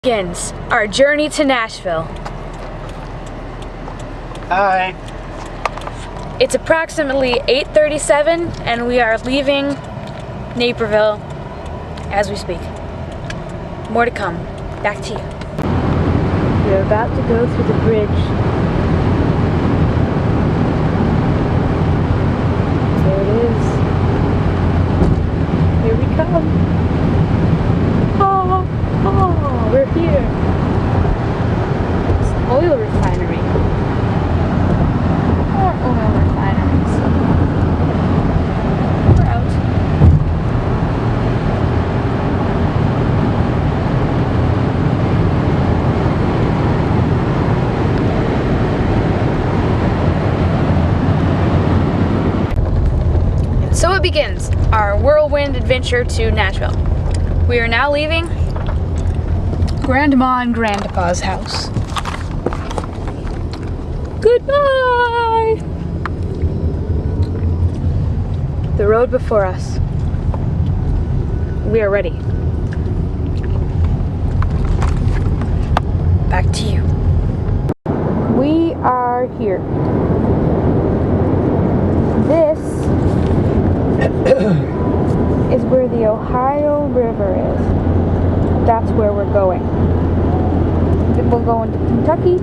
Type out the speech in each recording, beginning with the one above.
begins our journey to Nashville. Hi. It's approximately 8:37 and we are leaving Naperville as we speak. More to come. Back to you. We're about to go through the bridge. There it is. Here we come. Oh, we're here. It's an oil refinery. More oil refineries. We're out. And so it begins, our whirlwind adventure to Nashville. We are now leaving Grandma and Grandpa's house. Goodbye! The road before us. We are ready. Back to you. We are here. This is where the Ohio River is. That's where we're going. Then we'll go into Kentucky,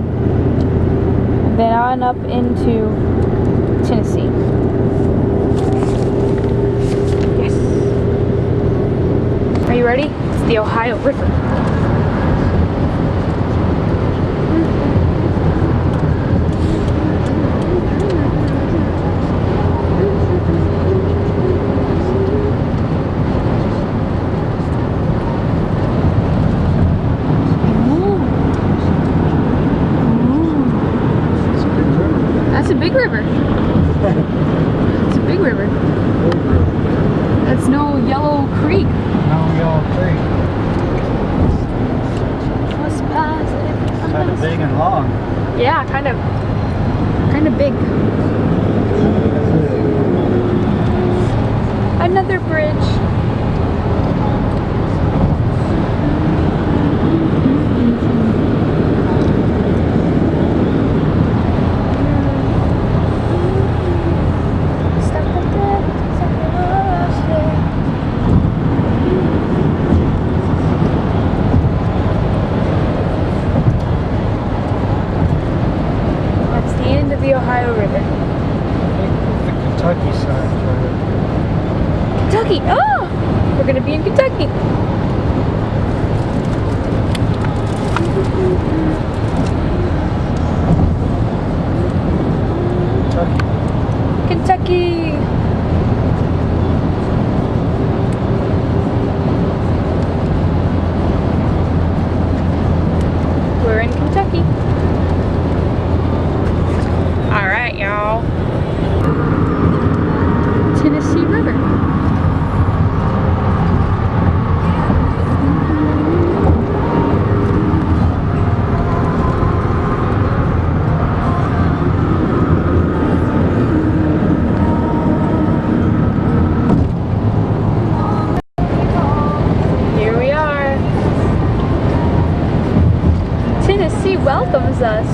then on up into Tennessee. Yes. Are you ready? It's the Ohio River. That's a big river. It's a big river. That's no Yellow Creek. No Yellow Creek. What's positive? Kind of big and long. Yeah, kind of big. Another bridge. The Ohio River. I think the Kentucky side right. Kentucky! Oh! We're gonna be in Kentucky. Kentucky! We're in Kentucky. Alright, y'all. Tennessee River. Here we are. Tennessee welcomes us.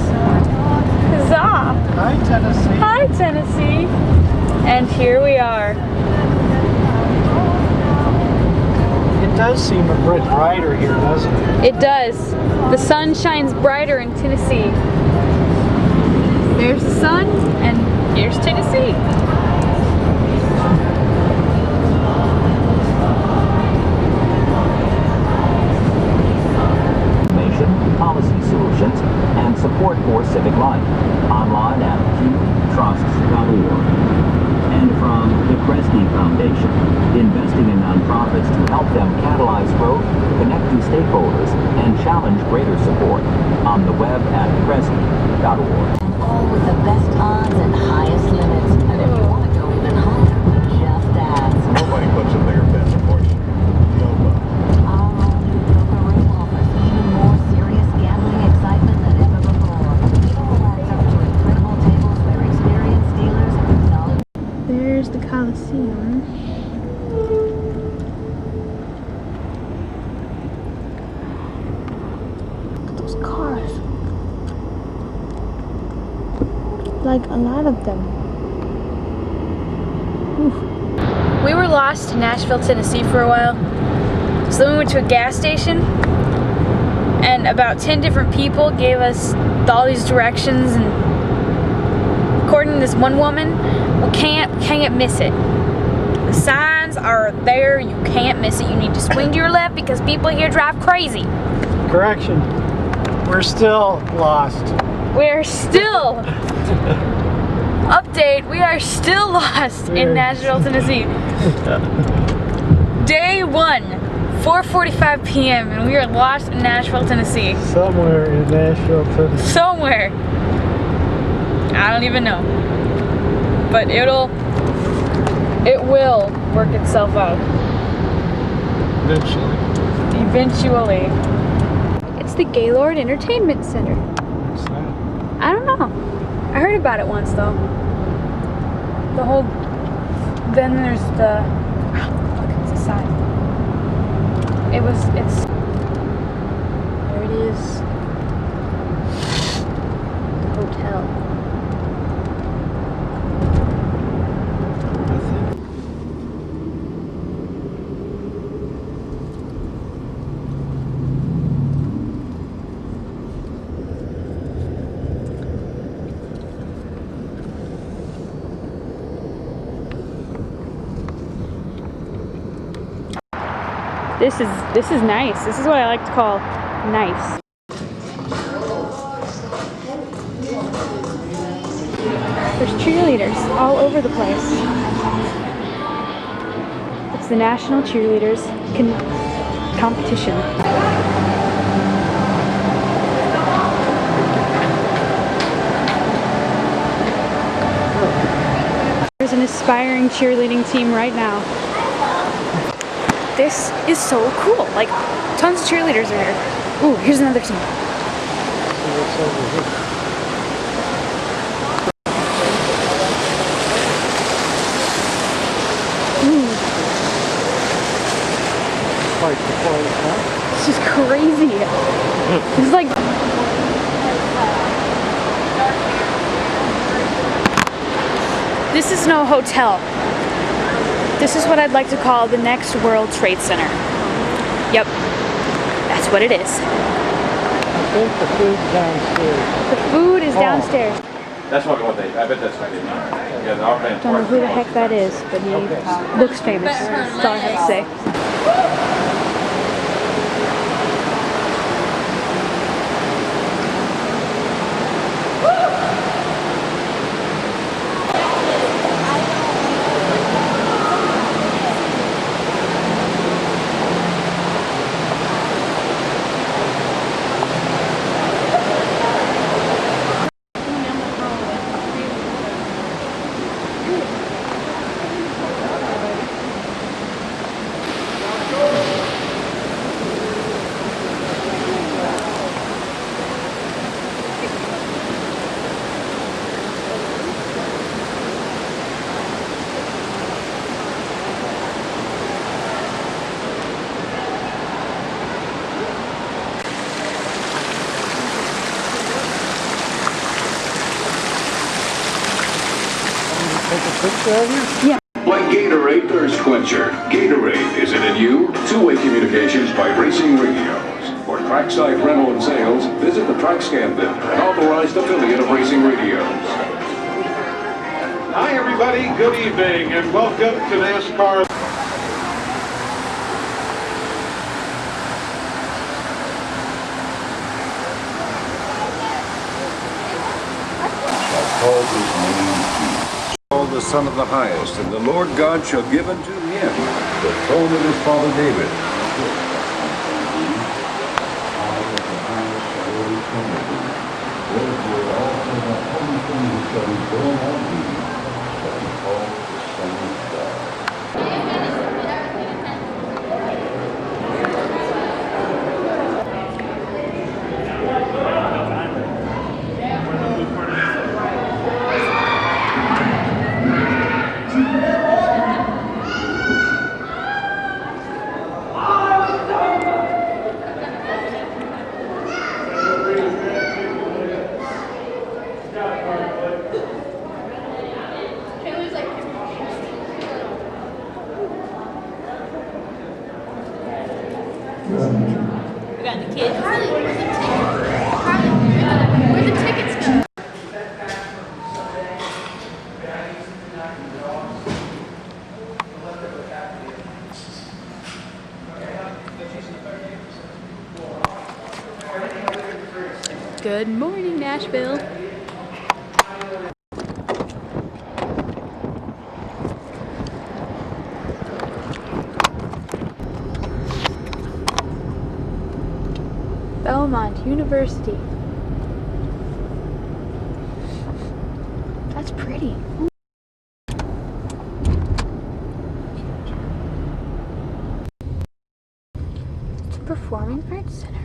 Huzzah! Hi, Tennessee. Hi, Tennessee. And here we are. It does seem a bit brighter here, doesn't it? It does. The sun shines brighter in Tennessee. There's the sun, and here's Tennessee. Policy solutions, and support for civic life. Online at qtrusts.org. And from the Kresge Foundation, investing in nonprofits to help them catalyze growth, connect to stakeholders, and challenge greater support. On the web at kresge.org. And all with the best odds and highest limits. And if you want to go even higher, just ask. Nobody puts a bigger bet than horse. Nobody. Our all-new Boca Room offers even more serious gambling excitement than ever before. It all adds up to incredible tables where experienced dealers and knowledge. There's the Coliseum. those cars. Like a lot of them. Oof. We were lost in Nashville, Tennessee for a while. So then we went to a gas station and about 10 different people gave us all these directions, and according to this one woman, we can't miss it. The signs are there, you can't miss it. You need to swing to your left because people here drive crazy. Correction. We're still lost. We're still update, we are still lost in Nashville, Tennessee. Day 1, 4:45 p.m. and we are lost in Nashville, Tennessee. Somewhere in Nashville, Tennessee. Somewhere. I don't even know. But it will work itself out. Eventually. It's the Gaylord Entertainment Center. What's that? I don't know. I heard about it once though. The whole. Then there's the. Look, it's a sign. It's. There it is. The hotel. This is nice. This is what I like to call nice. There's cheerleaders all over the place. It's the National Cheerleaders Competition. There's an aspiring cheerleading team right now. This is so cool. Like, tons of cheerleaders are here. Ooh, here's another team. What's over here? Ooh, Quite the place, huh? this is crazy. This is like... This is no hotel. This is what I'd like to call the next World Trade Center. Yep, that's what it is. I think the food's downstairs. The food is downstairs. That's probably what I bet that's what they mean. Yeah, the Arcane Don't know who the heck that is, but he looks famous. That's all I have to say. Take a picture of you? Yeah. Like Gatorade Thirst Quencher. Gatorade is it in you? Two-way communications by Racing Radios. For trackside rental and sales, visit the TrackScan vendor, an authorized affiliate of Racing Radios. Hi, everybody. Good evening, and welcome to NASCAR. The Son of the Highest, and the Lord God shall give unto him the throne of his father David. kids. Carly, where the tickets go? Good morning, Nashville. Belmont University. That's pretty. It's a performing arts center.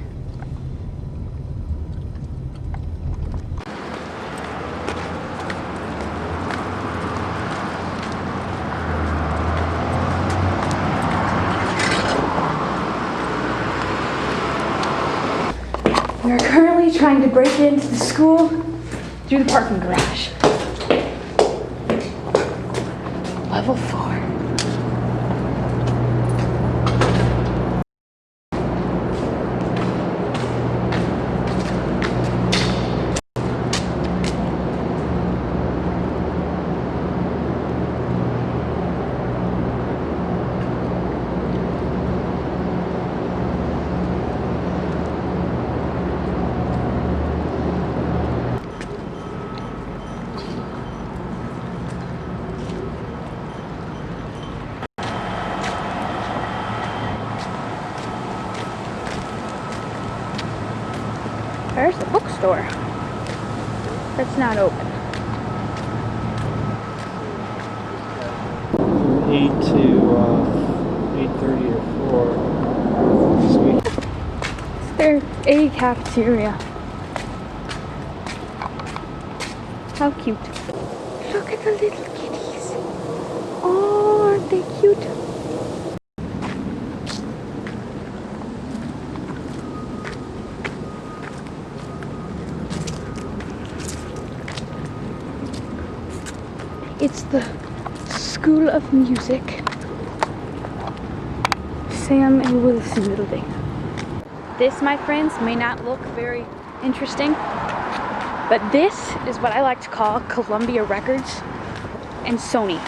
We are currently trying to break into the school through the parking garage. Level 4. There's the bookstore. That's not open. 8 to 8:30 or 4 this week. It's their A cafeteria. How cute. Look at the little kitties. Oh, aren't they cute? It's the School of Music. Sam and Wilson building. This, my friends, may not look very interesting, but this is what I like to call Columbia Records and Sony.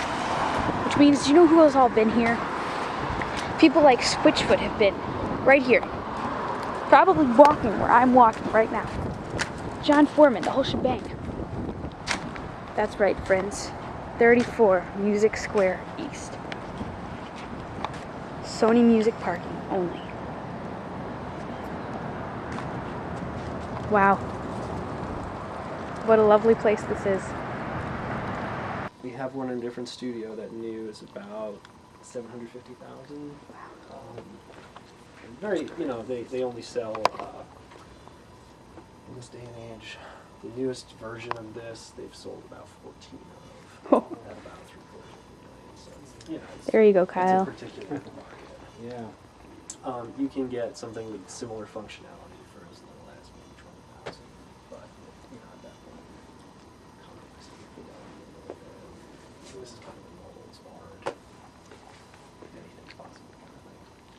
Which means, you know who has all been here? People like Switchfoot have been right here. Probably walking where I'm walking right now. John Foreman, the whole shebang. That's right, friends. 34 Music Square East. Sony Music parking only. Wow. What a lovely place this is. We have one in a different studio that new is about 750,000. Very, you know, they only sell in this day and age. The newest version of this, they've sold about 14 of. At about 3/4 million. So it's, you know, There you go, Kyle. It's a particular market. Yeah. You can get something with similar functionality for as little as maybe 20,000, but you know at that point, this is kind of a mobile smart. Anything's possible.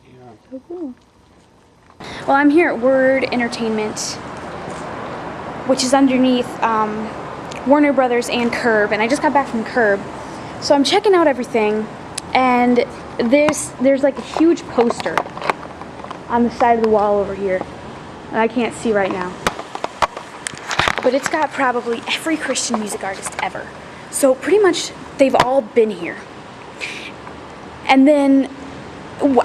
Yeah. So cool. Well, I'm here at Word Entertainment, which is underneath Warner Brothers and Curb, and I just got back from Curb, so I'm checking out everything, and there's like a huge poster on the side of the wall over here that I can't see right now, but it's got probably every Christian music artist ever, so pretty much they've all been here. And then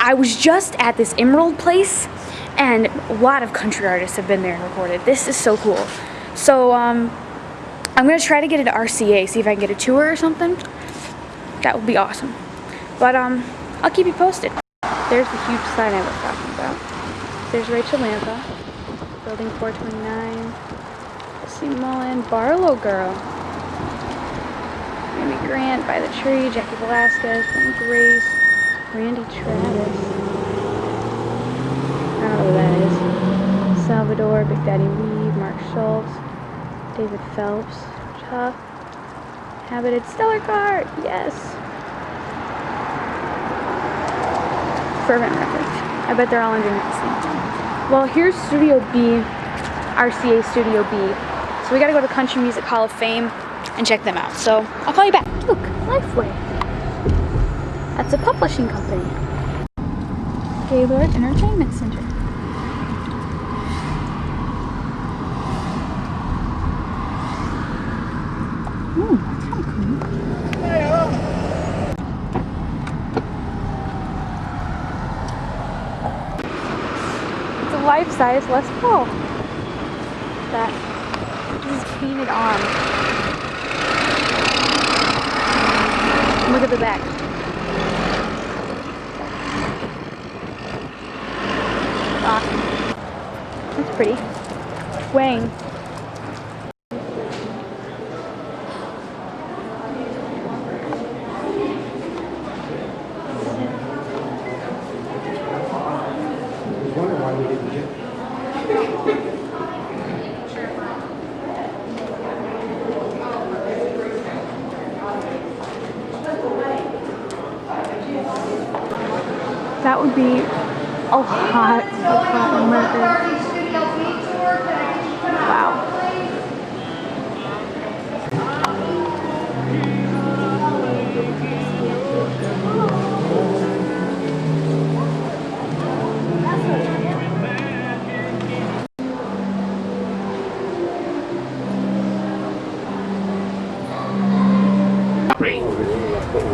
I was just at this Emerald place, and a lot of country artists have been there and recorded. This is so cool. So I'm gonna try to get into RCA, see if I can get a tour or something. That would be awesome. But I'll keep you posted. There's the huge sign I was talking about. There's Rachel Lampa, building 429. C. Mullen, Barlow Girl. Amy Grant, By the Tree, Jackie Velasquez, Frank Grace, Randy Travis. I don't know who that is. Salvador, Big Daddy Weave, Mark Schultz, David Phelps, Tough, Habited, Stellar Card, yes. Fervent Records. I bet they're all underneath the same thing. Well, here's Studio B, RCA Studio B. So we gotta go to Country Music Hall of Fame and check them out. So I'll call you back. Look, Lifeway. That's a publishing company. Gaylord Entertainment Center. Ooh, that's kind of cool. It's a life-size Les Paul. That is painted on. Look at the back. Awesome. That's pretty. Wang. That would be a lot of records. Wow.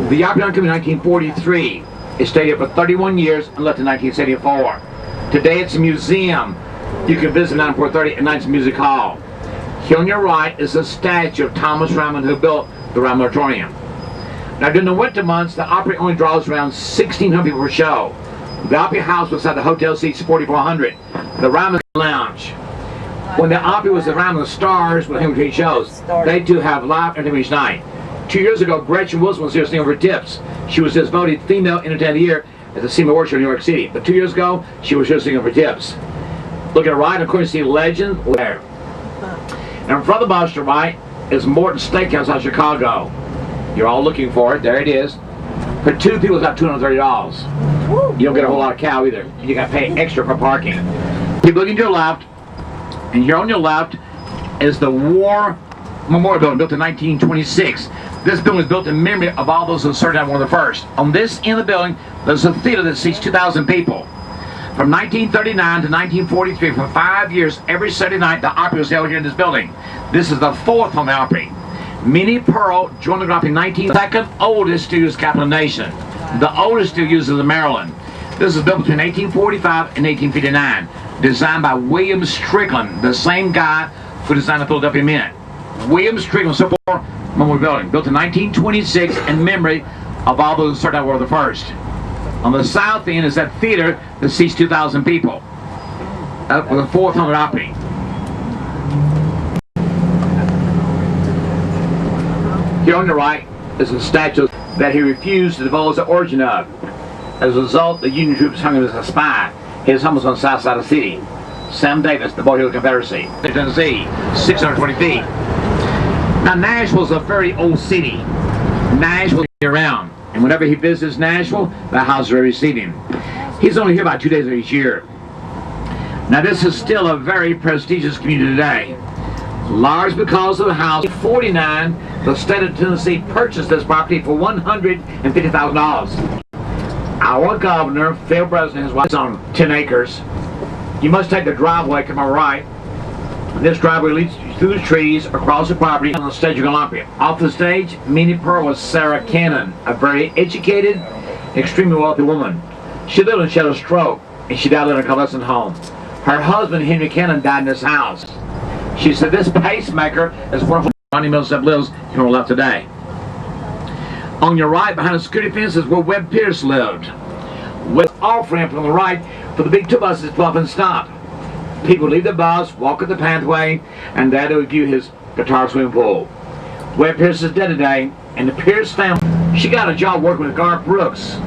The Opry opened in 1943. It stayed here for 31 years and left in 1974. Today it's a museum. You can visit 9430 at Night's Music Hall. Here on your right is a statue of Thomas Ramon, who built the Ramon Auditorium. Now during the winter months, the Opry only draws around 1,600 people per show. The Opry House beside the hotel seats 4,400. The Ramon Lounge. When the Opry was the Ramon Stars with him between shows, they too have live entertainment each night. 2 years ago, Gretchen Wilson was here singing over tips. She was just voted Female Entertainer of the Year at the SEMA Award Show in New York City. But 2 years ago, she was here singing over tips. Look at the right, of course, you see Legend there. And in front of the bus to the right is Morton's Steakhouse out of Chicago. You're all looking for it. There it is. For two people, it's about $230. You don't get a whole lot of cow either. You got to pay extra for parking. Keep looking to your left, and here on your left is the War Memorial Building, built in 1926. This building was built in memory of all those who served out one of the first. On this end of the building, there's a theater that seats 2,000 people. From 1939 to 1943, for 5 years, every Saturday night, the Opry was held here in this building. This is the fourth on the Opry. Minnie Pearl joined the group in second oldest studio is Capital Nation. The oldest studio is in Maryland. This was built between 1845 and 1859. Designed by William Strickland, the same guy who designed the Philadelphia Mint. William Strickland Memorial Building, built in 1926 in memory of all those who started out were the first. On the south end is that theater that seats 2,000 people. Up with the fourth on the Opry. Here on the right is a statue that he refused to divulge the origin of. As a result, the Union troops hung him as a spy. His home was on the south side of the city. Sam Davis, the Boy Hill Confederacy, Tennessee, 620 feet. Now Nashville's a very old city. Nashville year-round, and whenever he visits Nashville, the house will receive him. He's only here about 2 days of each year. Now this is still a very prestigious community today. Large because of the house. In 1949, the state of Tennessee purchased this property for $150,000. Our governor, Phil Breslin, and his wife, is on 10 acres. You must take the driveway to my right. This driveway leads through the trees, across the property, on the stage of Olympia. Off the stage, Minnie Pearl was Sarah Cannon, a very educated, extremely wealthy woman. She lived and she had a stroke, and she died in a convalescent home. Her husband, Henry Cannon, died in this house. She said, this pacemaker is worth $90 million lives here on the left today. On your right, behind the security fence, is where Webb Pierce lived. With off-ramp on the right for the big tour buses to pull up and stop. People leave the bus, walk up the pathway, and there they would view his guitar swimming pool. Webb Pierce is dead today, and the Pierce family, she got a job working with Garth Brooks.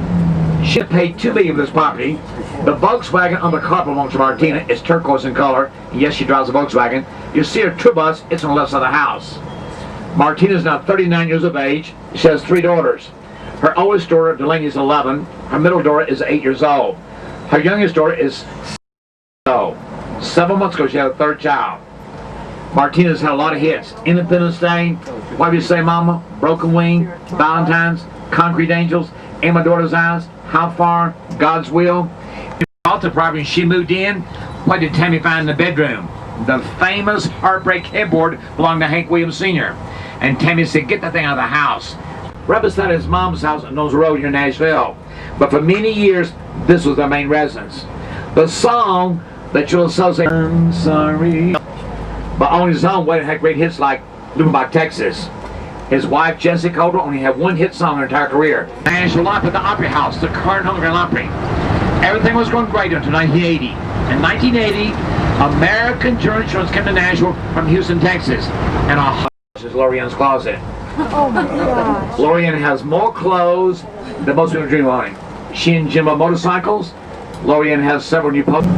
She paid $2 million for this property. The Volkswagen on the car belongs to Martina. It's turquoise in color. And yes, she drives a Volkswagen. You see her tour bus, it's on the left side of the house. Martina is now 39 years of age. She has 3 daughters. Her oldest daughter, Delaney, is 11. Her middle daughter is 8 years old. Her youngest daughter is 6 years old. 7 months ago, she had a third child. Martinez had a lot of hits. Independence Day, Why Do You Say Mama, Broken Wing, Valentine's, Concrete Angels, In My Daughter's Eyes, How Far, God's Will. Bought the property and she moved in. What did Tammy find in the bedroom? The famous Heartbreak headboard belonged to Hank Williams Sr. And Tammy said, get that thing out of the house. Right beside his mom's house on Nose Road here in Nashville. But for many years, this was their main residence. The song that you'll associate, I'm sorry, but on his own way, it had great hits like Living by Texas. His wife, Jessie Calder, only had one hit song in her entire career. Nashville Life at the Opry House, the Cardinal Grand Opry. Everything was going great until 1980. In 1980, American General Insurance came to Nashville from Houston, Texas. And our house is Lorianne's closet. Oh my gosh. Lorianne has more clothes than most people dream of owning. She and Jim love motorcycles. Lorianne has several new posters.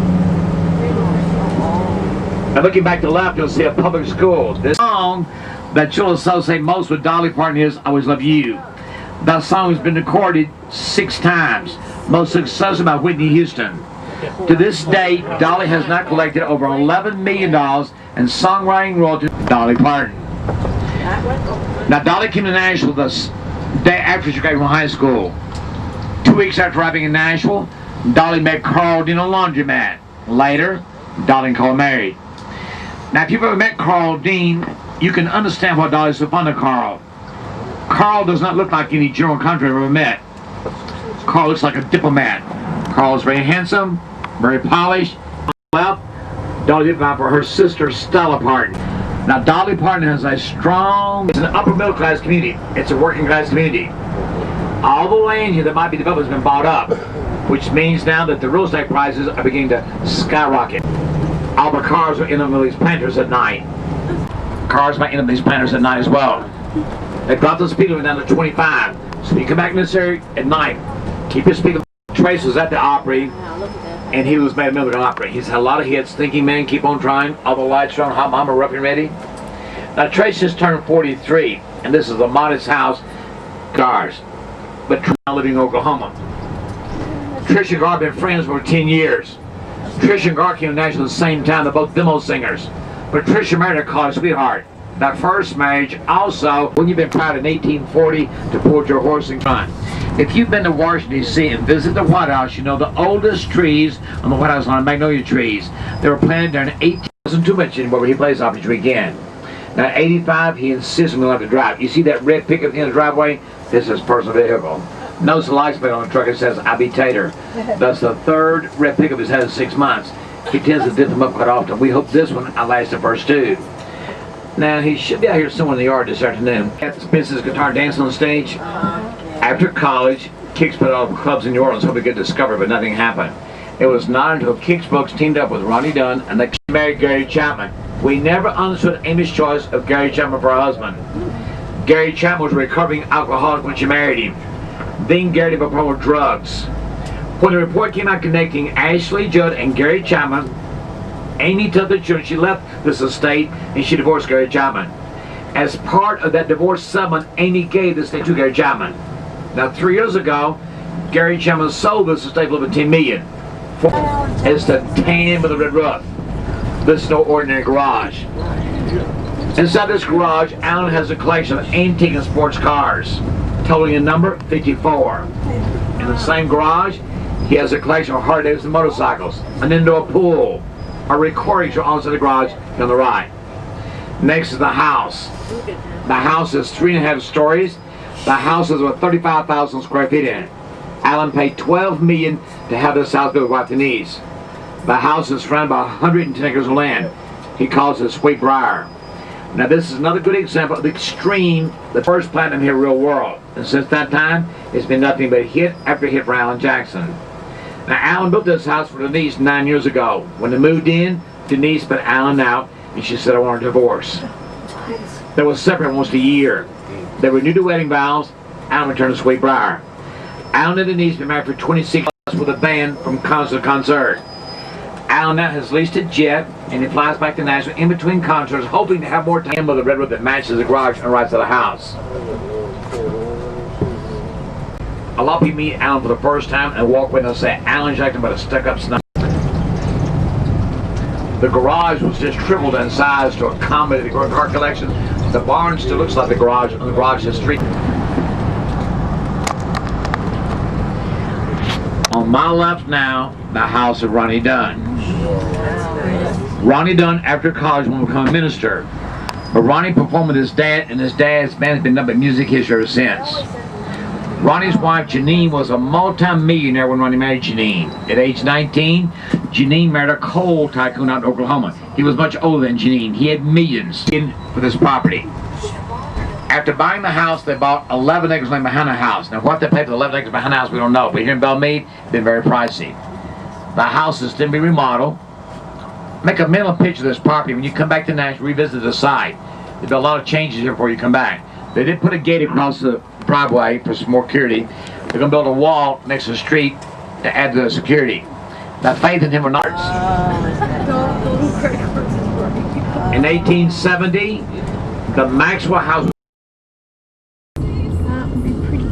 And looking back to the left, you'll see a public school. This song that you'll associate most with Dolly Parton is I Always Love You. That song has been recorded 6 times, most successful by Whitney Houston. To this date, Dolly has now collected over $11 million in songwriting royalties from Dolly Parton. Now, Dolly came to Nashville the day after she graduated from high school. 2 weeks after arriving in Nashville, Dolly met Carl Dean on a laundromat. Later, Dolly and Carl married. Now, if you've ever met Carl Dean, you can understand why Dolly's so fond of Carl. Carl does not look like any general contractor I've ever met. Carl looks like a diplomat. Carl is very handsome, very polished. Well, Dolly did find for her sister, Stella Parton. Now, Dolly Parton has a strong, it's an upper middle class community. It's a working class community. All the land here that might be developed has been bought up, which means now that the real estate prices are beginning to skyrocket. All the cars are in them with these planters at night. Cars might end up in these planters at night as well. They brought the speed limit down to 25. So you come back in this area at night, keep your speed limit. Trace was at the Opry, and he was made a million Opry. He's had a lot of hits. Thinking Man, Keep on Trying, All the Lights Are on, Hot Mama, Rough and Ready. Now Trace just turned 43, and this is a modest house, cars, but now living in Oklahoma. Trish and Gar have been friends for 10 years. Trish and Gar came to Nashville at the same time. They're both demo singers. But Trish married her college sweetheart. That first marriage also, when you've been proud in 1840 to pull your horse and run. If you've been to Washington, D.C. and visit the White House, you know the oldest trees on the White House are magnolia trees. They were planted during 18. Wasn't too much anymore, but he plays off each weekend. Now, at 85, he insists on allowed to drive. You see that red pickup in the driveway? This is his personal vehicle. Notice the license plate on the truck. It says, I be Tater. That's the third red pickup he's had in 6 months. He tends to dip them up quite often. We hope this one outlasts the first 2. Now, he should be out here somewhere in the yard this afternoon. Spins his guitar dancing on stage. After college, Kix put out clubs in New Orleans, hoping he could discover, but nothing happened. It was not until Kix Brooks teamed up with Ronnie Dunn and they married Gary Chapman. We never understood Amy's choice of Gary Chapman for her husband. Gary Chapman was a recovering alcoholic when she married him. Then Gary developed a problem with drugs. When the report came out connecting Ashley Judd and Gary Chapman, Amy took the children. She left this estate and she divorced Gary Chapman. As part of that divorce settlement, Amy gave this estate to Gary Chapman. Now, 3 years ago, Gary Chapman sold this estate for over $10 million. It's the tan with the red roof. This is no ordinary garage. Inside this garage, Alan has a collection of antique and sports cars, totaling a number 54. In the same garage, he has a collection of Harley Davidson motorcycles, an indoor pool, a recording show outside the garage on the right. Next is the house. The house is 3.5 stories. The house is about 35,000 square feet in it. Alan paid $12 million to have this house built with wife Denise. The house is surrounded by 110 acres of land. He calls it Sweet Briar. Now this is another good example of the extreme, the first platinum hit real world. And since that time, it's been nothing but hit after hit for Alan Jackson. Now Alan built this house for Denise 9 years ago. When they moved in, Denise put Alan out and she said, I want a divorce. They were separate almost a year. They renewed the wedding vows. Alan returned to Sweet Briar. Alan and Denise have been married for 26 years with a band from concert to concert. Alan now has leased a jet and he flies back to Nashville in between concerts, hoping to have more time with a red roof that matches the garage and right to the house. A lot of people meet Alan for the first time and walk away and they'll say, Alan Jackson, but a stuck-up snob. The garage was just tripled in size to accommodate the car collection. The barn still looks like the garage on the garage is street. On my left now, the house of Ronnie Dunn. Ronnie Dunn, after college, wanted to become a minister. But Ronnie performed with his dad, and his dad's band has been nothing but music history ever since. Ronnie's wife, Janine, was a multi-millionaire when Ronnie married Janine. At age 19, Janine married a coal tycoon out in Oklahoma. He was much older than Janine. He had millions for this property. After buying the house, they bought 11 acres land behind the house. Now, what they paid for the 11 acres behind the house, we don't know. But here in Belmead, it's been very pricey. The house is still being remodeled. Make a mental picture of this property. When you come back to Nashville, revisit the site. There'll be a lot of changes here before you come back. They did put a gate across the driveway for some more security. They're going to build a wall next to the street to add to the security. Now, faith in him or not. In 1870, the Maxwell House. That would be pretty.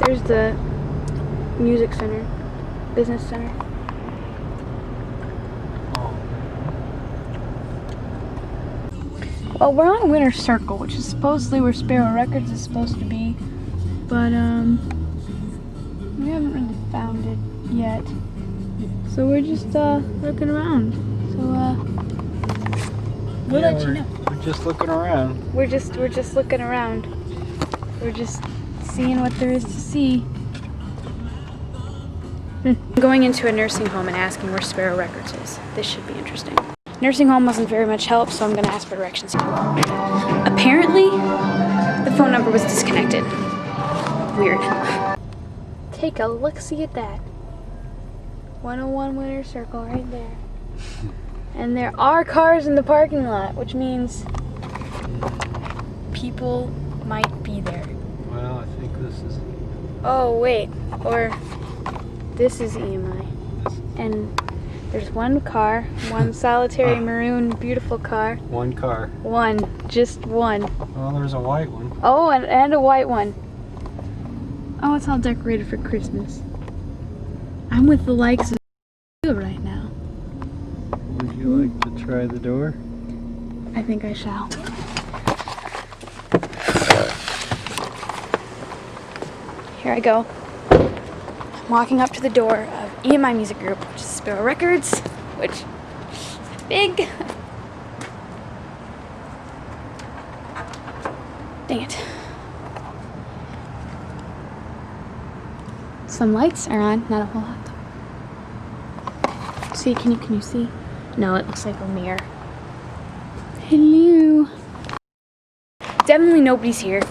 There's the music center, business center. Well, we're on Winter Circle, which is supposedly where Sparrow Records is supposed to be, but we haven't really found it yet. So we're just looking around. So we'll let you know. We're just looking around. We're just looking around. We're just seeing what there is to see. Going into a nursing home and asking where Sparrow Records is. This should be interesting. Nursing home wasn't very much help, so I'm going to ask for directions. Apparently, the phone number was disconnected. Weird. Take a look-see at that. 101 Winter Circle right there. And there are cars in the parking lot, which means people might be there. Well, I think this is... Oh, wait. Or this is EMI. And there's one car, one solitary maroon, beautiful car. One car. One, just one. Well, there's a white one. Oh, and a white one. Oh, it's all decorated for Christmas. I'm with the likes of you right now. Would you like to try the door? I think I shall. Here I go. I'm walking up to the door of EMI Music Group, which is Sparrow Records, which is big. Dang it. Some lights are on, not a whole lot. See, can you see? No, it looks like a mirror. Hello. Definitely nobody's here.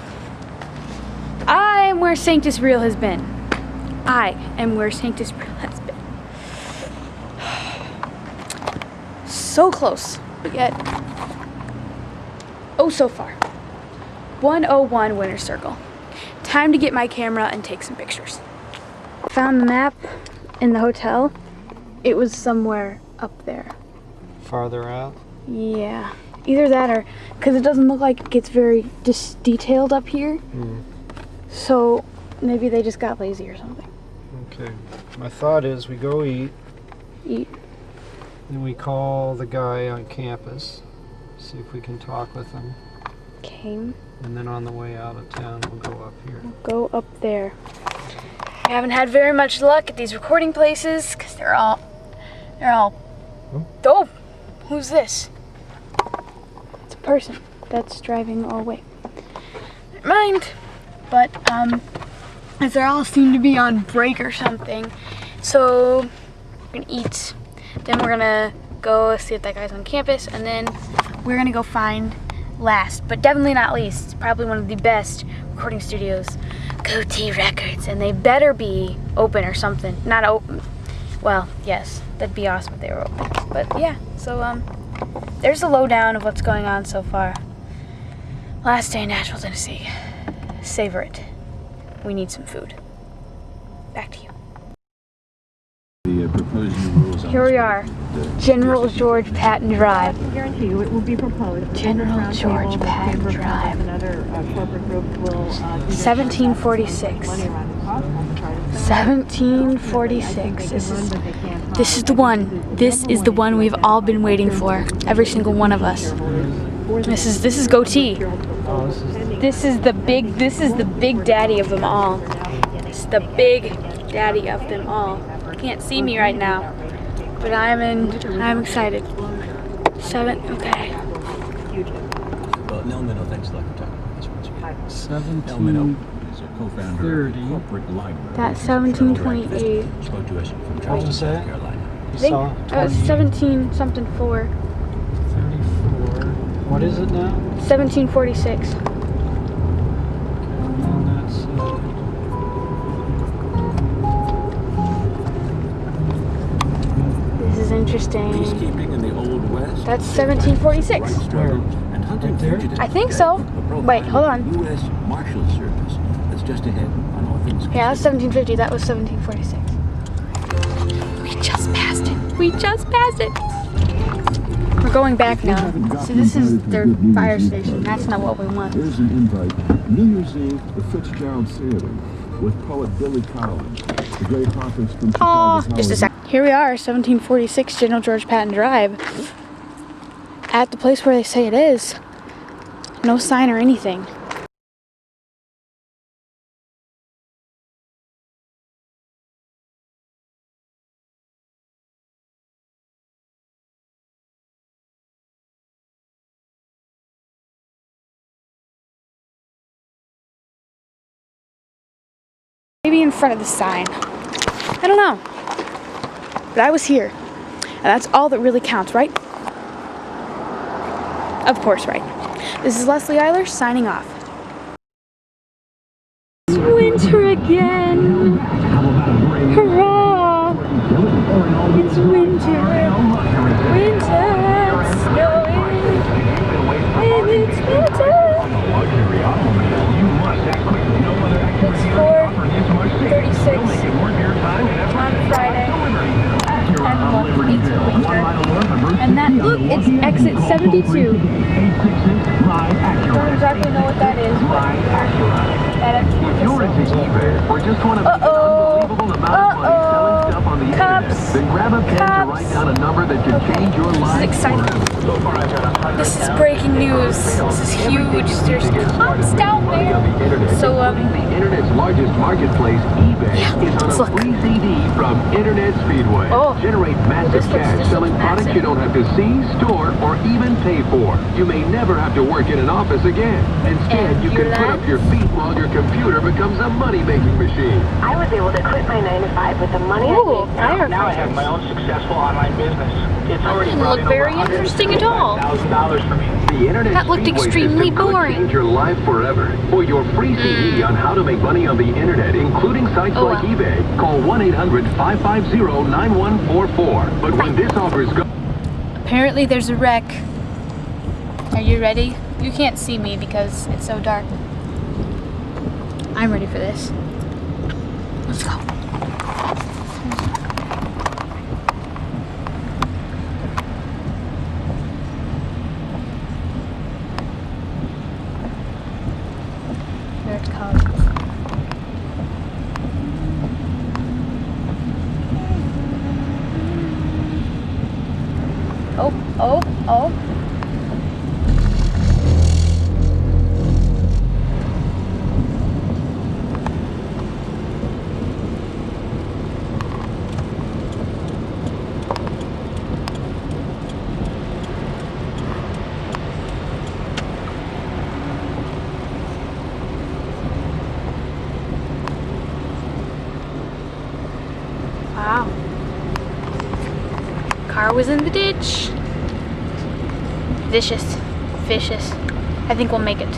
I am where Sanctus Real has been. I am where Sanctus Real has been. So close, but yet, oh so far. 101 Winter Circle. Time to get my camera and take some pictures. Found the map in the hotel. It was somewhere up there. Farther out? Yeah, either that or, because it doesn't look like it gets very detailed up here. So maybe they just got lazy or something. Okay. My thought is we go eat. Eat. Then we call the guy on campus. See if we can talk with him. Okay. And then on the way out of town, we'll go up here. Go up there. I haven't had very much luck at these recording places because they're all. Oh, who's this? It's a person that's driving all the way. Never mind. But as they all seem to be on break or something, so we're gonna eat. Then we're gonna go see if that guy's on campus, and then we're gonna go find last, but definitely not least, probably one of the best recording studios, Goatee Records, and they better be open or something. Not open. Well, yes, that'd be awesome if they were open. But yeah, so there's a lowdown of what's going on so far. Last day in Nashville, Tennessee. Savor it. We need some food. Back to you. The proposed new rules. Here we are. General George Patton Drive. I can guarantee you it will be proposed. General George Patton Drive. 1746. 1746. This is the one. This is the one we've all been waiting for. Every single one of us. This is goatee. This is the big daddy of them all. This is the big daddy of them all. You can't see me right now, but I'm excited. Okay. Well, Nell Minow, thanks a lot for talking about this once again. 1730. Is a co-founder of the corporate library. That's 1728. Spoke to us from What did you Charleston, say? South Carolina. I think that was 17 something 4. 34. What is it now? 1746. And that's This is interesting. Peacekeeping in the Old West. That's 1746. Struggle and hunting Right there? fugitives. I think so. Wait, hold on. U.S. Marshal Service. That's just ahead on all things. Yeah, that's 1750. That was 1746. We just passed it. We just passed it. We're going back now. So this is their fire station. That's not what we want. Here's an invite. New Year's Eve, the Fitzgerald Theater with poet Billy Collins, the great authors from Chicago's Just a sec. Here we are, 1746 General George Patton Drive. At the place where they say it is. No sign or anything. Maybe in front of the sign. I don't know. But I was here. And that's all that really counts, right? Of course, right. This is Leslie Eiler signing off. It's winter again. Hurrah! It's winter. Winter, it's snowing. And it's winter. It's 4:36 on Friday. And look, it's winter. And that, look, it's exit 72. Don't exactly know what that is, but that Or just want to make an unbelievable amount of money selling stuff on the internet? Then grab a pen to write down a number that can change your life. This is exciting. This is breaking news. This is huge. There's cops down there. So, the internet's largest marketplace, eBay, is on a look. free CD from Internet Speedway. Oh. Generate massive cash selling products you don't have to see, store, or even pay for. You may never have to work in an office again. Instead, you can put up your feet while your computer becomes a money-making machine. I was able to quit my 9-to-5 with the money Ooh, I made. Now I have my own successful online business. It's already Didn't look very interesting at all. $1,000 for me. The Internet That looked Speedway extremely system could boring. change your life forever. For your free CD on how to make money on the Internet, including sites like eBay, call 1-800-550-9144. But when this offer is gone... apparently there's a wreck. Are you ready? You can't see me because it's so dark. I'm ready for this. Let's go. Here it comes. Oh, oh, oh. Wow. Car was in the ditch. Vicious. I think we'll make it.